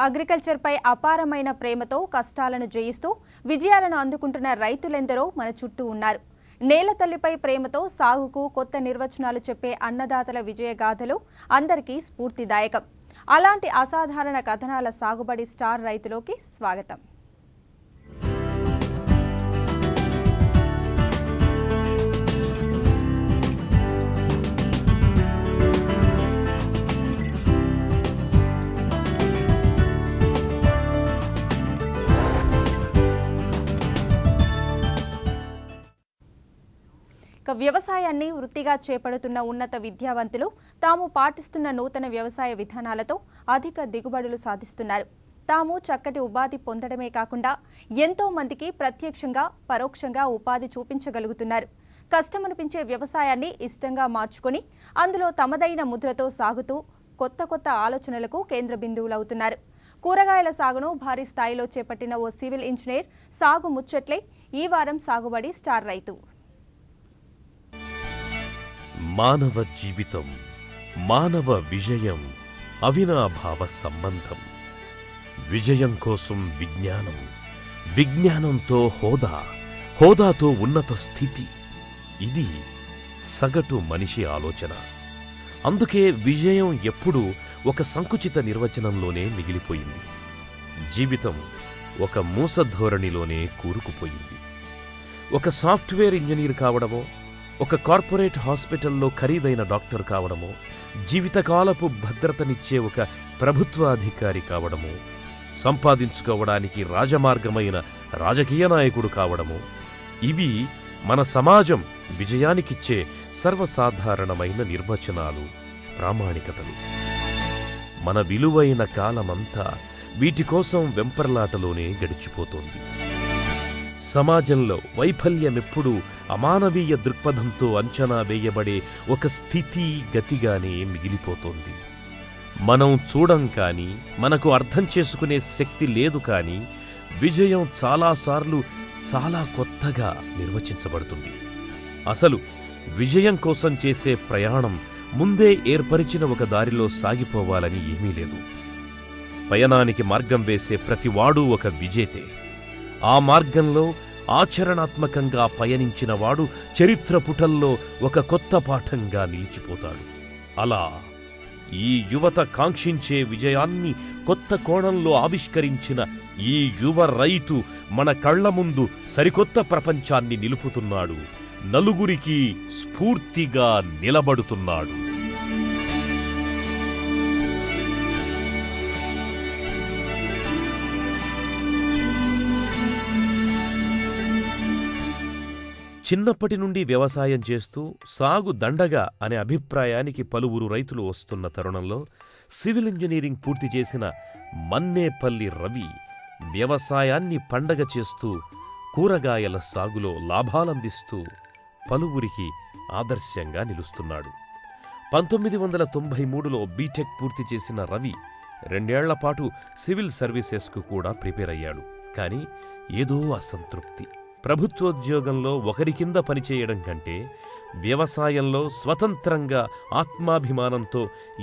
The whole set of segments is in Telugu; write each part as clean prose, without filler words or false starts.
అగ్రికల్చర్పై అపారమైన ప్రేమతో కష్టాలను జయిస్తూ విజయాలను అందుకుంటున్న రైతులెందరో మన చుట్టూ ఉన్నారు. నేల తల్లిపై ప్రేమతో సాగుకు కొత్త నిర్వచనాలు చెప్పే అన్నదాతల విజయగాథలు అందరికీ స్ఫూర్తిదాయకం. అలాంటి అసాధారణ కథనాల సాగుబడి స్టార్ రైతులోకి స్వాగతం. వ్యవసాయాన్ని వృత్తిగా చేపడుతున్న ఉన్నత విద్యావంతులు తాము పాటిస్తున్న నూతన వ్యవసాయ విధానాలతో అధిక దిగుబడులు సాధిస్తున్నారు. తాము చక్కటి ఉపాధి పొందడమే కాకుండా ఎంతో మందికి ప్రత్యక్షంగా పరోక్షంగా ఉపాధి చూపించగలుగుతున్నారు. కష్టమనిపించే వ్యవసాయాన్ని ఇష్టంగా మార్చుకొని అందులో తమదైన ముద్రతో సాగుతూ కొత్త ఆలోచనలకు కేంద్ర బిందువులవుతున్నారు. కూరగాయల సాగును భారీ స్థాయిలో చేపట్టిన ఓ సివిల్ ఇంజనీర్ సాగు ముచ్చట్లే ఈ వారం సాగుబడి స్టార్ రైతు. మానవ జీవితం, మానవ విజయం అవినాభావ సంబంధం. విజయం కోసం విజ్ఞానం, విజ్ఞానంతో హోదా, హోదాతో ఉన్నత స్థితి. ఇది సగటు మనిషి ఆలోచన. అందుకే విజయం ఎప్పుడూ ఒక సంకుచిత నిర్వచనంలోనే మిగిలిపోయింది. జీవితం ఒక మూసధోరణిలోనే కూరుకుపోయింది. ఒక సాఫ్ట్వేర్ ఇంజనీర్ కావడమో, ఒక కార్పొరేట్ హాస్పిటల్లో ఖరీదైన డాక్టర్ కావడమో, జీవితకాలపు భద్రతనిచ్చే ఒక ప్రభుత్వాధికారి కావడమో, సంపాదించుకోవడానికి రాజమార్గమైన రాజకీయ నాయకుడు కావడమో, ఇవి మన సమాజం విజయానికిచ్చే సర్వసాధారణమైన నిర్వచనాలు, ప్రామాణికతలు. మన విలువైన కాలమంతా వీటి కోసం వెంపర్లాటలోనే గడిచిపోతోంది. సమాజంలో వైఫల్యమెప్పుడూ అమానవీయ దృక్పథంతో అంచనా వేయబడే ఒక స్థితి గతిగానే మిగిలిపోతోంది. మనం చూడం కానీ, మనకు అర్థం చేసుకునే శక్తి లేదు కానీ, విజయం చాలాసార్లు చాలా కొత్తగా నిర్వచించబడుతుంది. అసలు విజయం కోసం చేసే ప్రయాణం ముందే ఏర్పరిచిన ఒక దారిలో సాగిపోవాలని ఏమీ లేదు. పయనానికి మార్గం వేసే ప్రతివాడూ ఒక విజేతే. ఆ మార్గంలో ఆచరణాత్మకంగా పయనించిన వాడు చరిత్ర పుటల్లో ఒక కొత్త పాఠంగా నిలిచిపోతాడు. అలా ఈ యువత కాంక్షించే విజయాన్ని కొత్త కోణంలో ఆవిష్కరించిన ఈ యువ రైతు మన కళ్ల ముందు సరికొత్త ప్రపంచాన్ని నిలుపుతున్నాడు. నలుగురికి స్ఫూర్తిగా నిలబడుతున్నాడు. చిన్నప్పటి నుండి వ్యవసాయం చేస్తూ సాగు దండగా అనే అభిప్రాయానికి పలువురు రైతులు వస్తున్న తరుణంలో సివిల్ ఇంజనీరింగ్ పూర్తి చేసిన మన్నేపల్లి రవి వ్యవసాయాన్ని పండగ చేస్తూ కూరగాయల సాగులో లాభాలందిస్తూ పలువురికి ఆదర్శంగా నిలుస్తున్నాడు. 1993లో బీటెక్ పూర్తి చేసిన రవి 2 ఏళ్లపాటు సివిల్ సర్వీసెస్కు కూడా ప్రిపేర్ అయ్యాడు. కానీ ఏదో అసంతృప్తి. ప్రభుత్వోద్యోగంలో ఒకరి కింద పనిచేయడం కంటే వ్యవసాయంలో స్వతంత్రంగా ఆత్మాభిమానంతో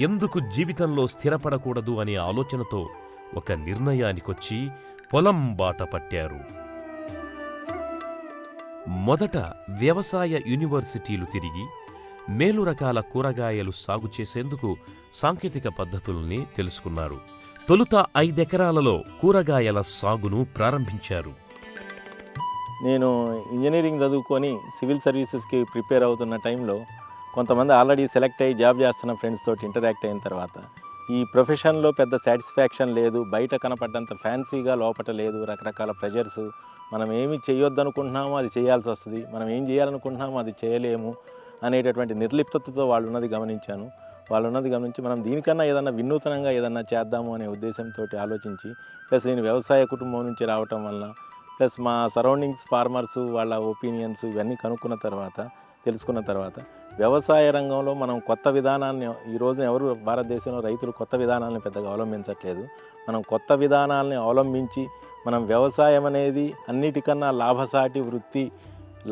ఎందుకు జీవితంలో స్థిరపడకూడదు అనే ఆలోచనతో ఒక నిర్ణయానికొచ్చి పొలం బాట పట్టారు. మొదట వ్యవసాయ యూనివర్సిటీలు తిరిగి మేలు రకాల కూరగాయలు సాగు చేసేందుకు సాంకేతిక పద్ధతుల్ని తెలుసుకున్నారు. తొలుత 5 ఎకరాలలో కూరగాయల సాగును ప్రారంభించారు. నేను ఇంజనీరింగ్ చదువుకొని సివిల్ సర్వీసెస్కి ప్రిపేర్ అవుతున్న టైంలో కొంతమంది ఆల్రెడీ సెలెక్ట్ అయ్యి జాబ్ చేస్తున్న ఫ్రెండ్స్ తోటి ఇంటరాక్ట్ అయిన తర్వాత ఈ ప్రొఫెషన్లో పెద్ద సాటిస్ఫాక్షన్ లేదు, బయట కనపడ్డంత ఫ్యాన్సీగా లోపట లేదు, రకరకాల ప్రెజర్స్, మనం ఏమి చేయొద్దనుకుంటున్నామో అది చేయాల్సి వస్తుంది, మనం ఏం చేయాలనుకుంటున్నామో అది చేయలేము అనేటటువంటి నిర్లిప్తతతో వాళ్ళు ఉన్నది గమనించి మనం దీనికన్నా ఏదన్నా వినూతనంగా ఏదన్నా చేద్దాము అనే ఉద్దేశంతో ఆలోచించి, ప్లస్ నేను వ్యవసాయ కుటుంబం నుంచి రావటం వలన, ప్లస్ మా సరౌండింగ్స్ ఫార్మర్స్ వాళ్ళ ఒపీనియన్స్ ఇవన్నీ తెలుసుకున్న తర్వాత వ్యవసాయ రంగంలో మనం కొత్త విధానాన్ని, ఈ రోజున ఎవరు భారతదేశంలో రైతులు కొత్త విధానాలను పెద్దగా అవలంబించట్లేదు. మనం కొత్త విధానాలని అవలంబించి మనం వ్యవసాయం అనేది అన్నిటికన్నా లాభసాటి వృత్తి,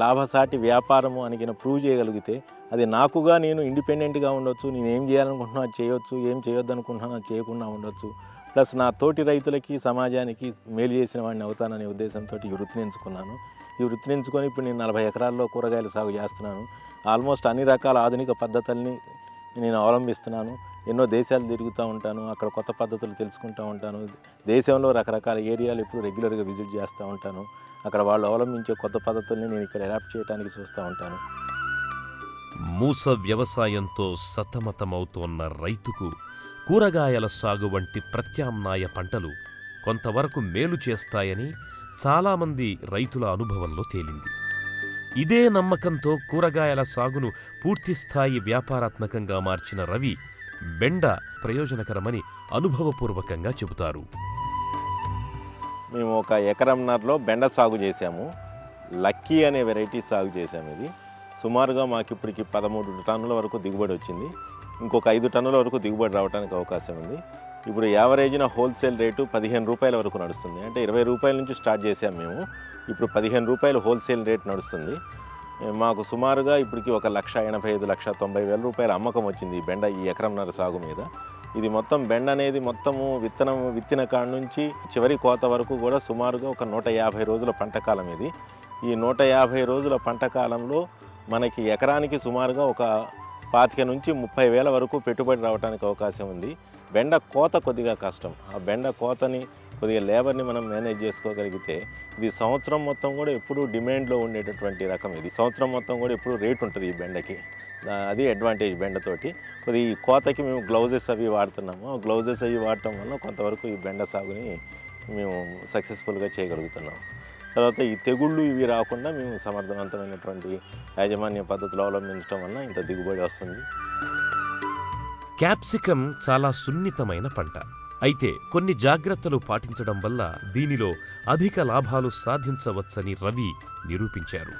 లాభసాటి వ్యాపారము అని ప్రూవ్ చేయగలిగితే అది నాకుగా నేను ఇండిపెండెంట్గా ఉండొచ్చు, నేను ఏం చేయాలనుకుంటున్నా అది చేయొచ్చు, ఏం చేయొద్దు అనుకుంటున్నా అది చేయకుండా ఉండొచ్చు. ప్లస్ నా తోటి రైతులకి సమాజానికి మేలు చేసిన వాడిని అవుతాననే ఉద్దేశంతో ఈ వృత్తిని ఎంచుకున్నాను. ఈ వృత్తిని ఎంచుకొని ఇప్పుడు నేను 40 ఎకరాల్లో కూరగాయల సాగు చేస్తున్నాను. ఆల్మోస్ట్ అన్ని రకాల ఆధునిక పద్ధతుల్ని నేను అవలంబిస్తున్నాను. ఎన్నో దేశాలు తిరుగుతూ ఉంటాను, అక్కడ కొత్త పద్ధతులు తెలుసుకుంటూ ఉంటాను. దేశంలో రకరకాల ఏరియాలు ఇప్పుడు రెగ్యులర్గా విజిట్ చేస్తూ ఉంటాను. అక్కడ వాళ్ళు అవలంబించే కొత్త పద్ధతుల్ని నేను ఇక్కడ అడాప్ట్ చేయడానికి చూస్తూ ఉంటాను. మూస వ్యవసాయంతో సతమతమవుతోన్న రైతుకు కూరగాయల సాగు వంటి ప్రత్యామ్నాయ పంటలు కొంతవరకు మేలు చేస్తాయని చాలామంది రైతుల అనుభవంలో తేలింది. ఇదే నమ్మకంతో కూరగాయల సాగును పూర్తిస్థాయి వ్యాపారాత్మకంగా మార్చిన రవి బెండ ప్రయోజనకరమని అనుభవపూర్వకంగా చెబుతారు. మేము 1 ఎకరంన్నరలో బెండ సాగు చేశాము. లక్కీ అనే వెరైటీ సాగు చేశాము. ఇది సుమారుగా మాకు ఇప్పటికి 13 టన్నుల వరకు దిగుబడి వచ్చింది. ఇంకొక 5 టన్నుల వరకు దిగుబడి రావడానికి అవకాశం ఉంది. ఇప్పుడు యావరేజ్న హోల్సేల్ రేటు 15 రూపాయల వరకు నడుస్తుంది. అంటే 20 రూపాయల నుంచి స్టార్ట్ చేసాము మేము. ఇప్పుడు 15 రూపాయలు హోల్సేల్ రేట్ నడుస్తుంది. మాకు సుమారుగా ఇప్పటికి 1,85,90,000 రూపాయల అమ్మకం వచ్చింది ఈ బెండ ఈ ఎకరంన్నర సాగు మీద. ఇది మొత్తం బెండ అనేది మొత్తము విత్తిన కాడ నుంచి చివరి కోత వరకు కూడా సుమారుగా ఒక 150 రోజుల పంట కాలం ఇది. ఈ 150 రోజుల పంట కాలంలో మనకి ఎకరానికి సుమారుగా ఒక 25 నుంచి 30,000 వరకు పెట్టుబడి రావడానికి అవకాశం ఉంది. బెండ కోత కొద్దిగా కష్టం. ఆ బెండ కోతని కొద్దిగా లేబర్ని మనం మేనేజ్ చేసుకోగలిగితే ఇది సంవత్సరం మొత్తం కూడా ఎప్పుడూ డిమాండ్లో ఉండేటటువంటి రకం. ఇది సంవత్సరం మొత్తం కూడా ఎప్పుడూ రేట్ ఉంటుంది ఈ బెండకి. అది అడ్వాంటేజ్ బెండతోటి. కొద్ది ఈ కోతకి మేము గ్లౌజెస్ అవి వాడుతున్నాము. ఆ గ్లౌజెస్ అవి వాడటం వల్ల కొంతవరకు ఈ బెండ సాగుని మేము సక్సెస్ఫుల్గా చేయగలుగుతున్నాం. తర్వాత ఈ తెగుళ్ళు ఇవి రాకుండా మేము సమర్థవంతమైనటువంటి యాజమాన్య పద్ధతులు అవలంబించడం వల్ల ఇంత దిగుబడి వస్తుంది. క్యాప్సికం చాలా సున్నితమైన పంట. అయితే కొన్ని జాగ్రత్తలు పాటించడం వల్ల దీనిలో అధిక లాభాలు సాధించవచ్చని రవి నిరూపించారు.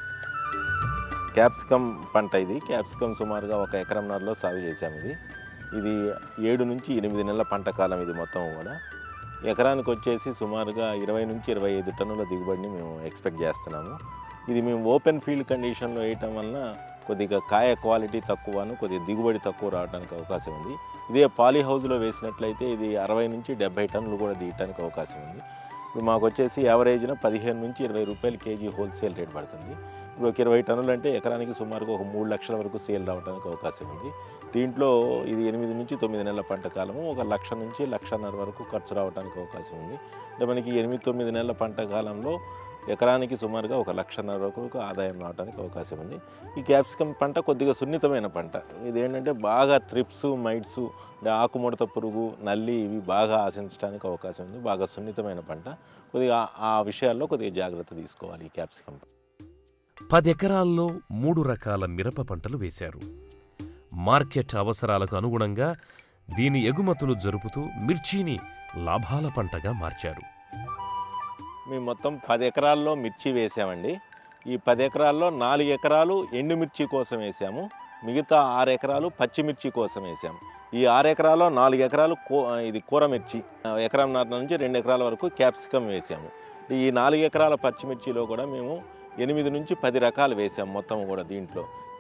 క్యాప్సికం పంట ఇది. క్యాప్సికం సుమారుగా 1 ఎకరంన్నరలో సాగు చేశాము. ఇది 7 నుంచి 8 నెలల పంట కాలం. ఇది మొత్తం కూడా ఎకరానికి వచ్చేసి సుమారుగా 20 నుంచి 25 టన్నుల దిగుబడిని మేము ఎక్స్పెక్ట్ చేస్తున్నాము. ఇది మేము ఓపెన్ ఫీల్డ్ కండిషన్లో వేయటం వలన కొద్దిగా కాయ క్వాలిటీ తక్కువను కొద్దిగా దిగుబడి తక్కువ రావడానికి అవకాశం ఉంది. ఇదే పాలీ హౌస్లో వేసినట్లయితే ఇది 60 నుంచి 70 టన్నులు కూడా దిగటానికి అవకాశం ఉంది. ఇప్పుడు మాకు వచ్చేసి యావరేజ్న 15 నుంచి 20 రూపాయలు కేజీ హోల్సేల్ రేట్ పడుతుంది. ఇప్పుడు ఒక 20 టన్నులు అంటే ఎకరానికి సుమారుగా ఒక 3 లక్షల వరకు సేల్ రావడానికి అవకాశం ఉంది. దీంట్లో ఇది 8 నుంచి 9 నెలల పంట కాలము 1 లక్ష నుంచి 1,50,000 వరకు ఖర్చు రావడానికి అవకాశం ఉంది. అంటే మనకి 8-9 నెలల పంట కాలంలో ఎకరానికి సుమారుగా 1,50,000 వరకు ఆదాయం రావడానికి అవకాశం ఉంది. ఈ క్యాప్సికం పంట కొద్దిగా సున్నితమైన పంట. ఇది ఏంటంటే బాగా త్రిప్స్, మైట్స్, ఆకుముడత పురుగు, నల్లి ఇవి బాగా ఆశించడానికి అవకాశం ఉంది. బాగా సున్నితమైన పంట. కొద్దిగా ఆ విషయాల్లో కొద్దిగా జాగ్రత్త తీసుకోవాలి ఈ క్యాప్సికం. 10 ఎకరాల్లో 3 రకాల మిరప పంటలు వేశారు. మార్కెట్ అవసరాలకు అనుగుణంగా దీని ఎగుమతులు జరుపుతూ మిర్చిని లాభాల పంటగా మార్చారు. మేము మొత్తం 10 ఎకరాల్లో మిర్చి వేసామండి. ఈ 10 ఎకరాల్లో 4 ఎకరాలు ఎండుమిర్చి కోసం వేసాము. మిగతా 6 ఎకరాలు పచ్చిమిర్చి కోసం వేసాము. ఈ 6 ఎకరాల్లో 4 ఎకరాలు ఇది కూరమిర్చి, ఎకరంన్నర నుంచి 2 ఎకరాల వరకు క్యాప్సికం వేసాము. ఈ 4 ఎకరాల పచ్చిమిర్చిలో కూడా మేము 8 నుంచి 10 రకాలు వేసాము మొత్తం కూడా.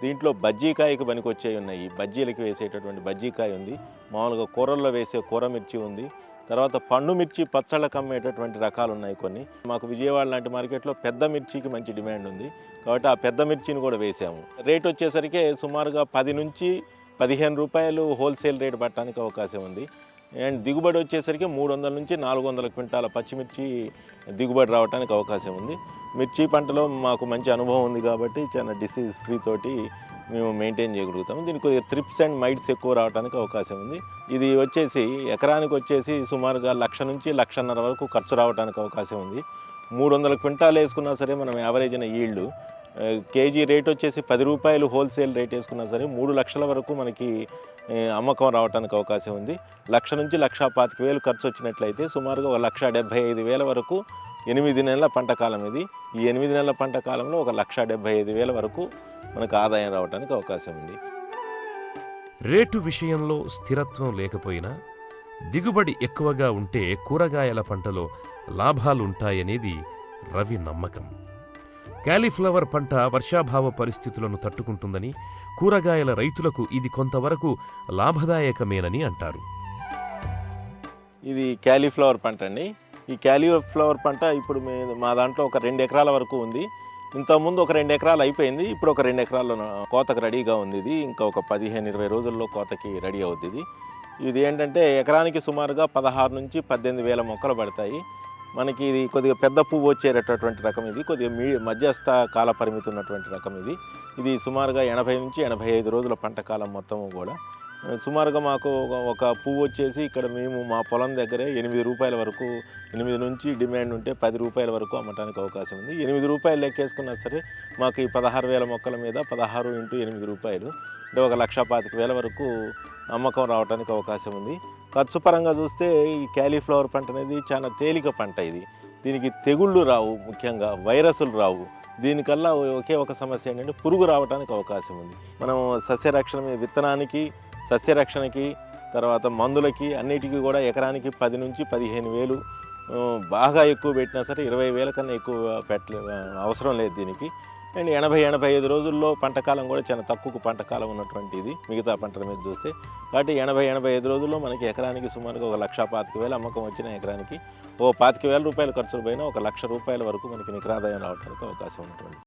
దీంట్లో బజ్జీకాయకు పనికొచ్చేవి ఉన్నాయి. బజ్జీలకి వేసేటటువంటి బజ్జీకాయ ఉంది. మామూలుగా కూరల్లో వేసే కూరమిర్చి ఉంది. తర్వాత పండు మిర్చి పచ్చళ్ళకు అమ్మేటటువంటి రకాలు ఉన్నాయి కొన్ని. మాకు విజయవాడ లాంటి మార్కెట్లో పెద్ద మిర్చికి మంచి డిమాండ్ ఉంది కాబట్టి ఆ పెద్ద మిర్చిని కూడా వేసాము. రేట్ వచ్చేసరికి సుమారుగా 10 నుంచి 15 రూపాయలు హోల్సేల్ రేట్ పట్టడానికి అవకాశం ఉంది. అండ్ దిగుబడి వచ్చేసరికి 300 నుంచి 400 క్వింటాల పచ్చిమిర్చి దిగుబడి రావడానికి అవకాశం ఉంది. మిర్చి పంటలో మాకు మంచి అనుభవం ఉంది కాబట్టి చాలా డిసీజ్ ఫ్రీ తోటి మేము మెయింటైన్ చేయగలుగుతాము. దీనికి కొద్దిగా త్రిప్స్ అండ్ మైట్స్ ఎక్కువ రావడానికి అవకాశం ఉంది. ఇది వచ్చేసి ఎకరానికి వచ్చేసి సుమారుగా 1,00,000 నుంచి 1,50,000 వరకు ఖర్చు రావడానికి అవకాశం ఉంది. 300 క్వింటాలు వేసుకున్నా సరే మనం యావరేజ్ అయిన ఈల్డ్ కేజీ రేట్ వచ్చేసి 10 రూపాయలు హోల్సేల్ రేట్ వేసుకున్నా సరే 3 లక్షల వరకు మనకి అమ్మకం రావడానికి అవకాశం ఉంది. 1,00,000 నుంచి 1,25,000 ఖర్చు వచ్చినట్లయితే సుమారుగా 1,75,000 వరకు 8 నెలల పంట కాలం ఇది. ఈ 8 నెలల పంట కాలంలో 1,75,000 వరకు మనకు ఆదాయం రావడానికి అవకాశం ఉంది. రేటు విషయంలో స్థిరత్వం లేకపోయినా దిగుబడి ఎక్కువగా ఉంటే కూరగాయల పంటలో లాభాలుంటాయనేది రవి నమ్మకం. కాలీఫ్లవర్ పంట వర్షాభావ పరిస్థితులను తట్టుకుంటుందని, కూరగాయల రైతులకు ఇది కొంతవరకు లాభదాయకమేనని అంటారు. ఇది క్యాలీఫ్లవర్ పంట అండి. ఈ క్యాలీఫ్లవర్ పంట ఇప్పుడు మా దాంట్లో ఒక 2 ఎకరాల వరకు ఉంది. ఇంతకుముందు ఒక 2 ఎకరాలు అయిపోయింది. ఇప్పుడు ఒక 2 ఎకరాల్లో కోతకు రెడీగా ఉంది. ఇది ఇంకా ఒక 15-20 రోజుల్లో కోతకి రెడీ అవుతుంది. ఇది ఏంటంటే ఎకరానికి సుమారుగా 16 నుంచి 18 వేల మొక్కలు పడతాయి. మనకి ఇది కొద్దిగా పెద్ద పువ్వు వచ్చేటటువంటి రకం. ఇది కొద్దిగా మధ్యస్థ కాల పరిమితి ఉన్నటువంటి రకం. ఇది సుమారుగా 80 నుంచి 85 రోజుల పంట కాలం మొత్తము కూడా. సుమారుగా మాకు ఒక పువ్వు వచ్చేసి ఇక్కడ మేము మా పొలం దగ్గరే 8 రూపాయల వరకు, 8 నుంచి డిమాండ్ ఉంటే 10 రూపాయల వరకు అమ్మటానికి అవకాశం ఉంది. 8 రూపాయలు లెక్కేసుకున్నా సరే మాకు ఈ 16,000 మొక్కల మీద 16 × 8 రూపాయలు అంటే 1,25,000 వరకు అమ్మకం రావడానికి అవకాశం ఉంది. ఖర్చు పరంగా చూస్తే ఈ క్యాలీఫ్లవర్ పంట అనేది చాలా తేలిక పంట. దీనికి తెగుళ్ళు రావు, ముఖ్యంగా వైరస్లు రావు. దీనికల్లా ఒకే ఒక సమస్య ఏంటంటే పురుగు రావడానికి అవకాశం ఉంది. మనం సస్యరక్షణ విత్తనానికి, సస్యరక్షణకి, తర్వాత మందులకి అన్నిటికీ కూడా ఎకరానికి 10 నుంచి 15 వేలు, బాగా ఎక్కువ పెట్టినా సరే 20,000 కన్నా ఎక్కువ అవసరం లేదు దీనికి. అండ్ 80-85 రోజుల్లో పంటకాలం కూడా చాలా తక్కువ పంటకాలం ఉన్నటువంటిది మిగతా పంటల మీద చూస్తే. కాబట్టి 80-85 రోజుల్లో మనకి ఎకరానికి సుమారుగా 1,25,000 అమ్మకం వచ్చిన ఎకరానికి 25,000 రూపాయల ఖర్చులు పోయినా 1,00,000 రూపాయల వరకు మనకి నికరాదాయం రావడానికి అవకాశం ఉన్నటువంటి.